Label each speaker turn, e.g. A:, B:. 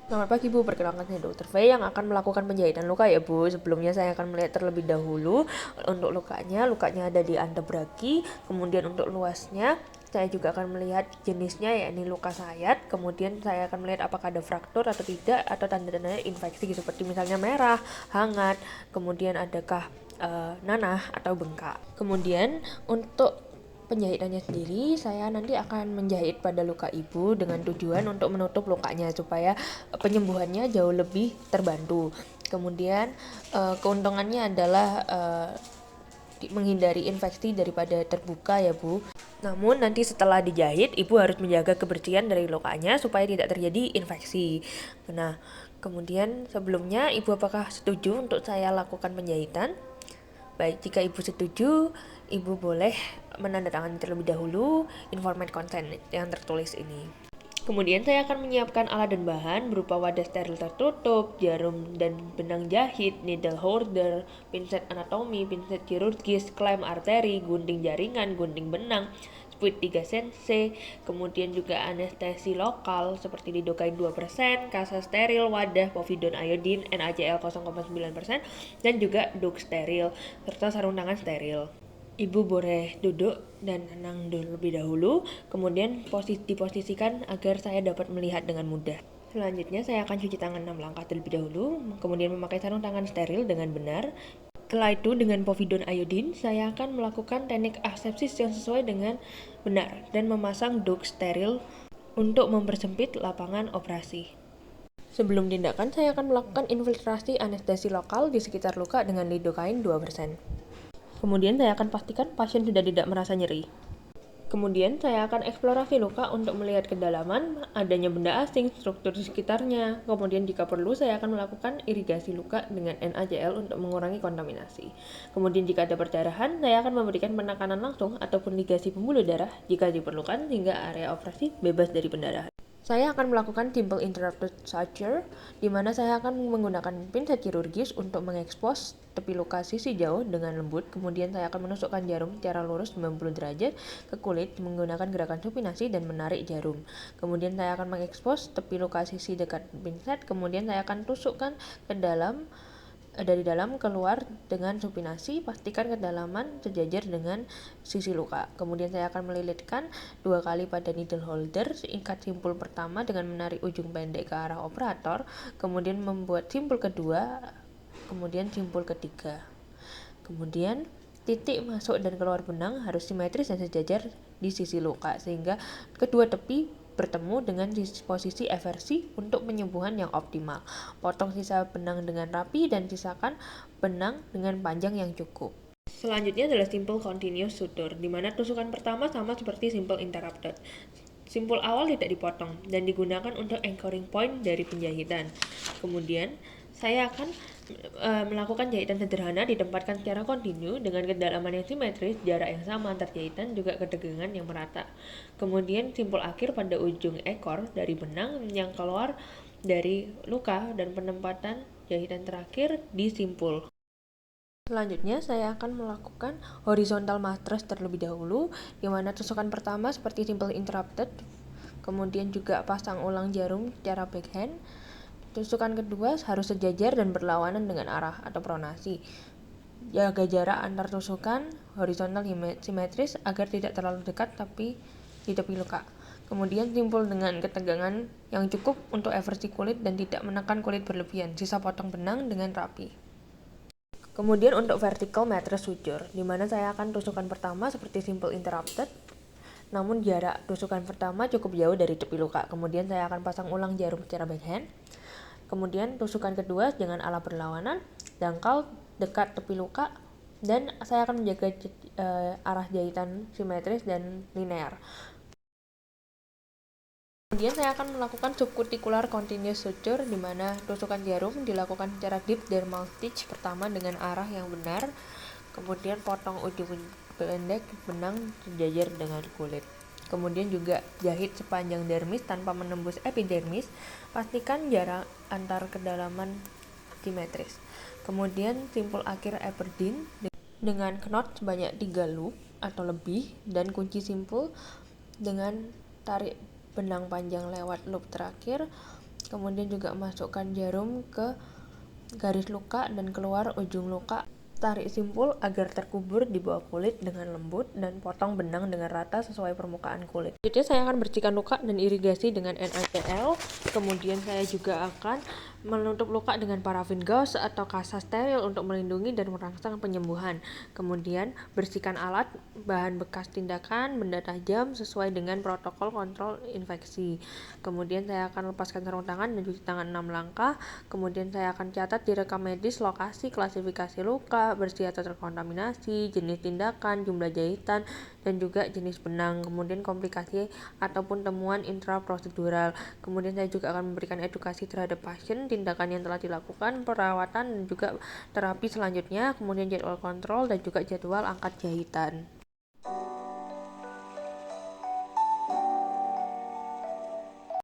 A: Selamat pagi Bu, perkenalkan saya Dokter V yang akan melakukan penjahitan luka ya Bu. Sebelumnya saya akan melihat terlebih dahulu untuk lukanya ada di antebraki, kemudian untuk luasnya saya juga akan melihat jenisnya yakni luka sayat, kemudian saya akan melihat apakah ada fraktur atau tidak atau tanda-tanda infeksi seperti misalnya merah, hangat, kemudian adakah nanah atau bengkak. Kemudian untuk penjahitannya sendiri, saya nanti akan menjahit pada luka ibu dengan tujuan untuk menutup lukanya supaya penyembuhannya jauh lebih terbantu. Kemudian keuntungannya adalah menghindari infeksi daripada terbuka ya Bu. Namun nanti setelah dijahit, ibu harus menjaga kebersihan dari lukanya supaya tidak terjadi infeksi. Nah, kemudian sebelumnya ibu apakah setuju untuk saya lakukan penjahitan? Baik, jika ibu setuju, ibu boleh menandatangani terlebih dahulu informasi consent yang tertulis ini. Kemudian saya akan menyiapkan alat dan bahan berupa wadah steril tertutup, jarum dan benang jahit, needle holder, pinset anatomi, pinset kirurgis, klem arteri, gunting jaringan, gunting benang, spuit 3 cc, kemudian juga anestesi lokal seperti lidocaine 2%, kasa steril, wadah, povidone iodine, NaCl 0,9%, dan juga duk steril, serta sarung tangan steril. Ibu boleh duduk dan tenang terlebih dahulu, kemudian diposisikan agar saya dapat melihat dengan mudah. Selanjutnya saya akan cuci tangan 6 langkah terlebih dahulu, kemudian memakai sarung tangan steril dengan benar. Setelah itu dengan povidone iodine, saya akan melakukan teknik asepsis yang sesuai dengan benar dan memasang duk steril untuk mempersempit lapangan operasi. Sebelum tindakan, saya akan melakukan infiltrasi anestesi lokal di sekitar luka dengan lidocaine 2%. Kemudian saya akan pastikan pasien sudah tidak merasa nyeri. Kemudian saya akan eksplorasi luka untuk melihat kedalaman, adanya benda asing, struktur di sekitarnya. Kemudian jika perlu saya akan melakukan irigasi luka dengan NaCl untuk mengurangi kontaminasi. Kemudian jika ada perdarahan, saya akan memberikan penekanan langsung ataupun ligasi pembuluh darah jika diperlukan sehingga area operasi bebas dari pendarahan. Saya akan melakukan simple interrupted suture, di mana saya akan menggunakan pinset kirurgis untuk mengekspos tepi luka sisi jauh dengan lembut. Kemudian saya akan menusukkan jarum secara lurus 90 derajat ke kulit menggunakan gerakan supinasi dan menarik jarum. Kemudian saya akan mengekspos tepi luka sisi dekat pinset. Kemudian saya akan tusukkan ke dalam dari dalam keluar dengan supinasi, pastikan kedalaman sejajar dengan sisi luka. Kemudian saya akan melilitkan 2 kali pada needle holder, ikat simpul pertama dengan menarik ujung pendek ke arah operator, kemudian membuat simpul kedua, kemudian simpul ketiga. Kemudian titik masuk dan keluar benang harus simetris dan sejajar di sisi luka sehingga kedua tepi bertemu dengan posisi eversi untuk penyembuhan yang optimal. Potong sisa benang dengan rapi dan sisakan benang dengan panjang yang cukup. Selanjutnya adalah simple continuous suture, di mana tusukan pertama sama seperti simple interrupted. Simpul awal tidak dipotong dan digunakan untuk anchoring point dari penjahitan. Kemudian saya akan melakukan jahitan sederhana ditempatkan secara kontinu dengan kedalaman yang simetris, jarak yang sama antar jahitan, juga ketegangan yang merata. Kemudian simpul akhir pada ujung ekor dari benang yang keluar dari luka dan penempatan jahitan terakhir di simpul. Selanjutnya saya akan melakukan horizontal mattress terlebih dahulu, di mana tusukan pertama seperti simple interrupted, kemudian juga pasang ulang jarum secara backhand. Tusukan kedua harus sejajar dan berlawanan dengan arah atau pronasi. Jaga jarak antar tusukan horizontal simetris agar tidak terlalu dekat tapi di tepi luka. Kemudian simpul dengan ketegangan yang cukup untuk eversi kulit dan tidak menekan kulit berlebihan. Sisa potong benang dengan rapi. Kemudian untuk vertical mattress suture, di mana saya akan tusukan pertama seperti simple interrupted, namun jarak tusukan pertama cukup jauh dari tepi luka. Kemudian saya akan pasang ulang jarum secara backhand. Kemudian tusukan kedua dengan ala berlawanan, dangkal dekat tepi luka, dan saya akan menjaga arah jahitan simetris dan linear. Kemudian saya akan melakukan subcuticular continuous suture, di mana tusukan jarum dilakukan secara deep dermal stitch pertama dengan arah yang benar, kemudian potong ujung pendek benang sejajar dengan kulit. Kemudian juga jahit sepanjang dermis tanpa menembus epidermis, pastikan jarak antar kedalaman simetris. Kemudian simpul akhir Aberdeen dengan knot sebanyak 3 loop atau lebih dan kunci simpul dengan tarik benang panjang lewat loop terakhir. Kemudian juga masukkan jarum ke garis luka dan keluar ujung luka. Tarik simpul agar terkubur di bawah kulit dengan lembut dan potong benang dengan rata sesuai permukaan kulit. Jadi saya akan bersihkan luka dan irigasi dengan NaCl. Kemudian saya juga akan menutup luka dengan parafin gauze atau kasa steril untuk melindungi dan merangsang penyembuhan. Kemudian bersihkan alat, bahan bekas tindakan, benda tajam sesuai dengan protokol kontrol infeksi. Kemudian saya akan lepaskan sarung tangan dan cuci tangan 6 langkah. Kemudian saya akan catat di rekam medis lokasi, klasifikasi luka, bersih atau terkontaminasi, jenis tindakan, jumlah jahitan, dan juga jenis benang. Kemudian komplikasi ataupun temuan intraprosedural. Kemudian saya juga akan memberikan edukasi terhadap pasien, tindakan yang telah dilakukan, perawatan, dan juga terapi selanjutnya. Kemudian jadwal kontrol dan juga jadwal angkat jahitan.